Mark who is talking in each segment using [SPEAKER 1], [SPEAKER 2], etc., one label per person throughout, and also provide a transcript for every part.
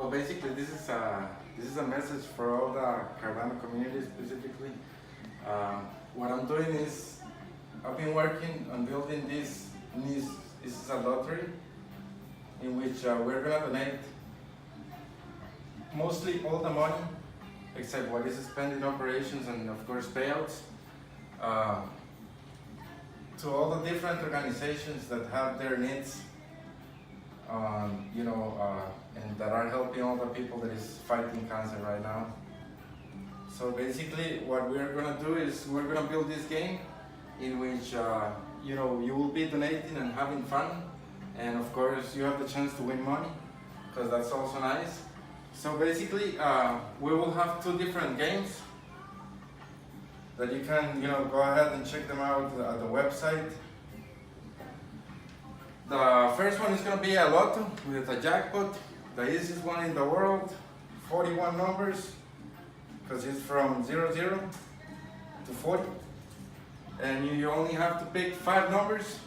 [SPEAKER 1] So basically, this is a message for all the Cardano community specifically. What I'm doing is I've been working on building this. This is a lottery in which we're gonna donate mostly all the money, except what is spent in operations and of course payouts, to all the different organizations that have their needs, and that are helping all the people that is fighting cancer right now. So basically, what we're gonna do is we're gonna build this game in which you will be donating and having fun, and of course you have the chance to win money, because that's also nice. So basically, we will have two different games that you can go ahead and check them out at the website. The first one is going to be a lotto with a jackpot, the easiest one in the world, 41 numbers, because it's from 00 to 40, and you only have to pick 5 numbers.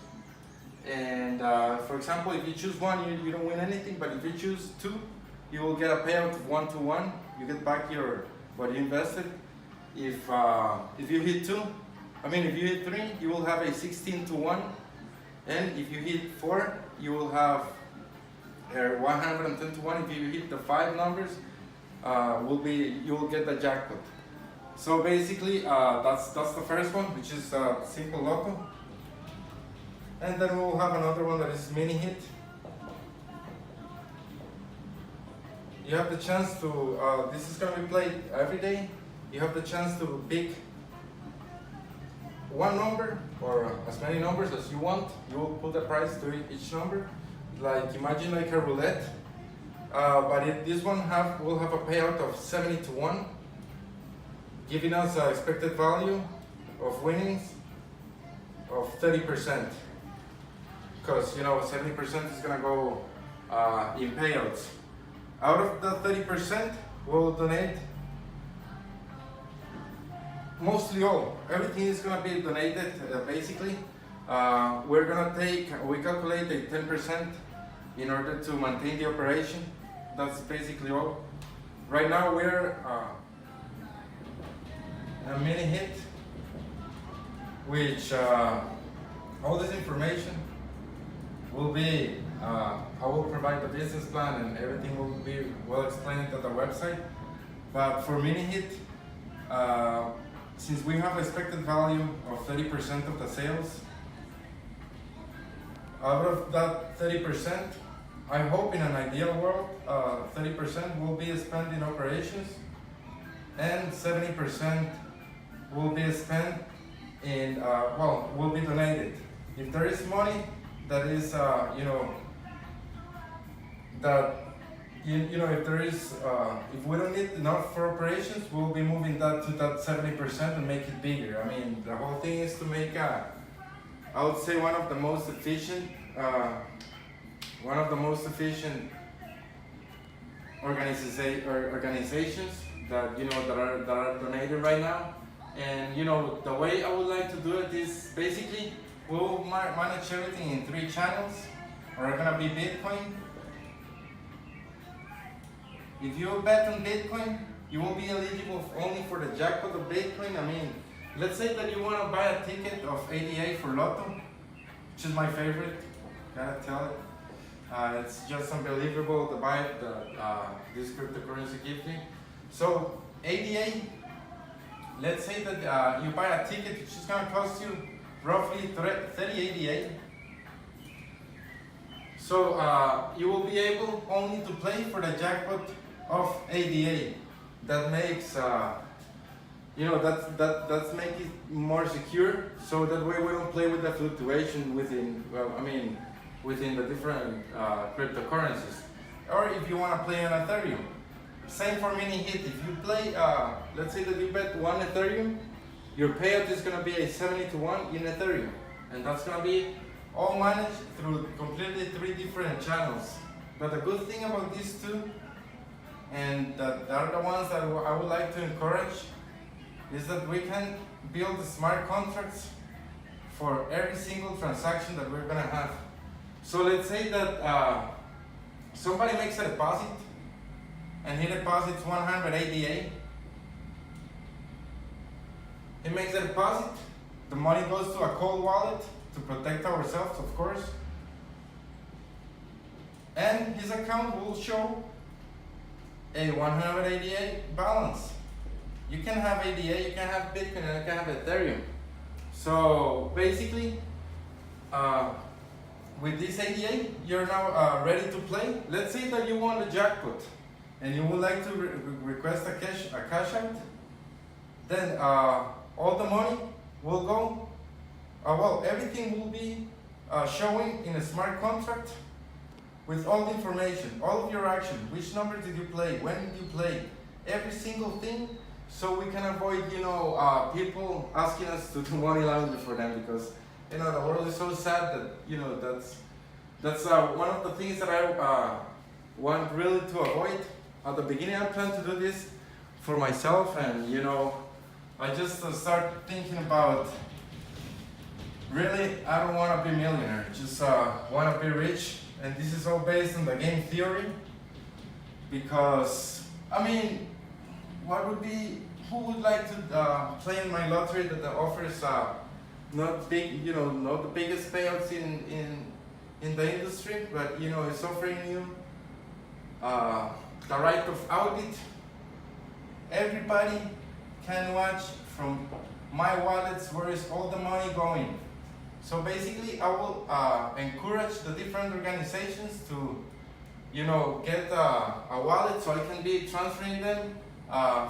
[SPEAKER 1] And for example, if you choose 1, you don't win anything, but if you choose 2, you will get a payout of 1 to 1. You get back what you invested. If you hit 3, you will have a 16 to 1. And if you hit 4, you will have 110 to 1. If you hit the 5 numbers, you will get the jackpot. So basically, that's the first one, which is simple lotto. And then we will have another one that is mini hit. You have the chance to, this is going to be played every day. You have the chance to pick 1 number or as many numbers as you want. You will put a price to each number. Like imagine like a roulette, but this one will have a payout of 70 to 1, giving us an expected value of winnings of 30%. Because 70% is gonna go in payouts. Out of the 30%, we'll donate mostly all. Everything is gonna be donated. Basically, we calculate a 10% in order to maintain the operation. That's basically all. Right now we're a mini hit, which all this information will be, I will provide the business plan and everything will be well explained at the website. But for mini hit, since we have expected value of 30% of the sales, out of that 30%, I hope in an ideal world, 30% will be spent in operations and 70% will be spent in, will be donated. If there is money that is, if we don't need enough for operations, we'll be moving that to that 70% and make it bigger. I mean, the whole thing is to make I would say one of the most efficient organizations that that are donated right now. And the way I would like to do it is basically we'll manage everything in 3 channels. Are gonna be Bitcoin. If you bet on Bitcoin, you will be eligible only for the jackpot of Bitcoin. I mean, let's say that you want to buy a ticket of ADA for Lotto, which is my favorite, gotta tell it. It's just unbelievable the vibe that this cryptocurrency gives me. So ADA, let's say that you buy a ticket which is gonna cost you roughly 30 ADA. So you will be able only to play for the jackpot of ADA. That makes that's make it more secure. So that way we don't play with the fluctuation within the different cryptocurrencies. Or if you want to play on Ethereum, same for mini hit. If you play, let's say that you bet 1 Ethereum, your payout is gonna be a 70 to 1 in Ethereum, and that's gonna be all managed through completely 3 different channels. But the good thing about these 2, and that are the ones that I would like to encourage, is that we can build smart contracts for every single transaction that we're gonna have. So let's say that somebody makes a deposit and he deposits 188. He makes a deposit, the money goes to a cold wallet to protect ourselves, of course, and his account will show a 188 balance. You can have ADA, you can have Bitcoin, and you can have Ethereum. So basically, with this ADA, you're now ready to play. Let's say that you won the jackpot and you would like to request a cash out. Then all the money will go, well, everything will be showing in a smart contract with all the information, all of your action, which number did you play, when did you play, every single thing, so we can avoid, people asking us to do money laundering for them, because, the world is so sad that, that's one of the things that I want really to avoid. At the beginning, I planned to do this for myself, and, I just start thinking about, really, I don't want to be a millionaire, just want to be rich. And this is all based on the game theory, because, who would like to play in my lottery that offers not big, not the biggest payouts in the industry, but, it's offering you the right of audit. Everybody can watch from my wallets where is all the money going. So basically, I will encourage the different organizations to, get a wallet, so I can be transferring them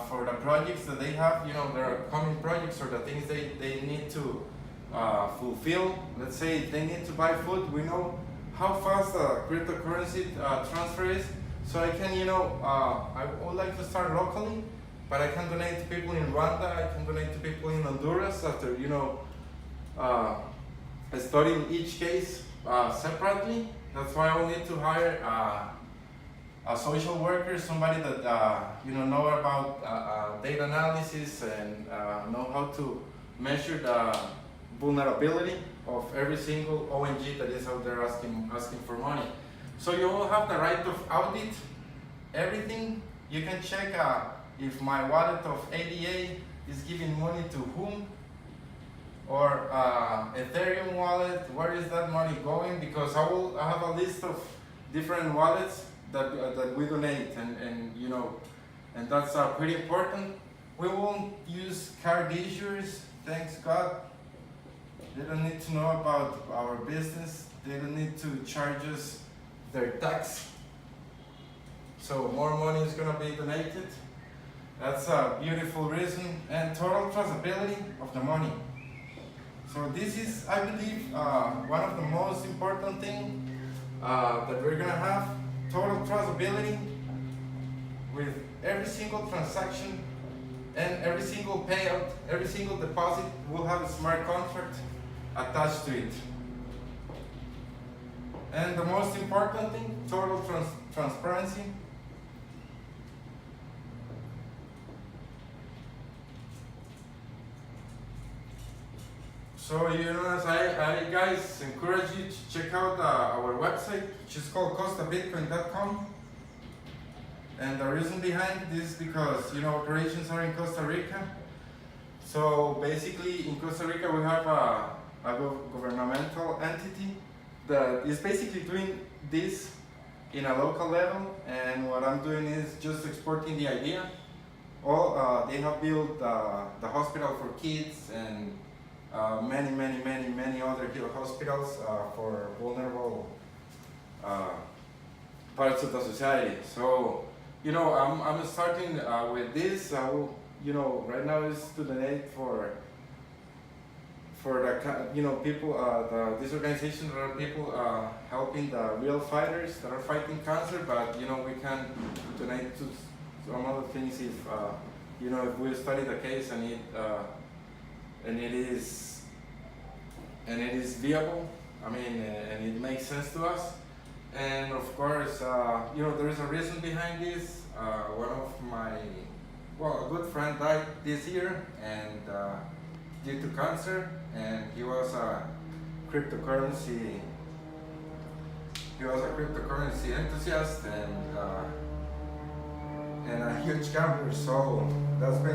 [SPEAKER 1] for the projects that they have, their upcoming projects, or the things they need to fulfill. Let's say if they need to buy food, we know how fast the cryptocurrency transfer is. So I can, I would like to start locally, but I can donate to people in Rwanda, I can donate to people in Honduras after, studying each case separately. That's why I will need to hire a social worker, somebody that know about data analysis and know how to measure the vulnerability of every single ONG that is out there asking for money. So you will have the right of audit everything. You can check if my wallet of ADA is giving money to whom, or Ethereum wallet, where is that money going? Because I have a list of different wallets that we donate, and that's pretty important. We won't use card issuers, thanks God. They don't need to know about our business. They don't need to charge us their tax. So more money is gonna be donated. That's a beautiful reason. And total traceability of the money. So this is, I believe, one of the most important things that we're gonna have. Total traceability with every single transaction and every single payout, every single deposit will have a smart contract attached to it. And the most important thing, total transparency. So, as I guys encourage you to check out our website, which is called costabitcoin.com. And the reason behind this is because, operations are in Costa Rica. So basically in Costa Rica we have a governmental entity that is basically doing this in a local level, and what I'm doing is just exporting the idea. They have built the hospital for kids and many other hospitals for vulnerable parts of the society. So, I'm starting with this. I will, right now is to donate for the people, these organizations are people helping the real fighters that are fighting cancer. But we can donate to some other things if if we study the case and it is viable. And it makes sense to us. And of course, there is a reason behind this. One of my, a good friend died this year, and due to cancer, and he was a cryptocurrency enthusiast, and
[SPEAKER 2] and a huge camper, so that's been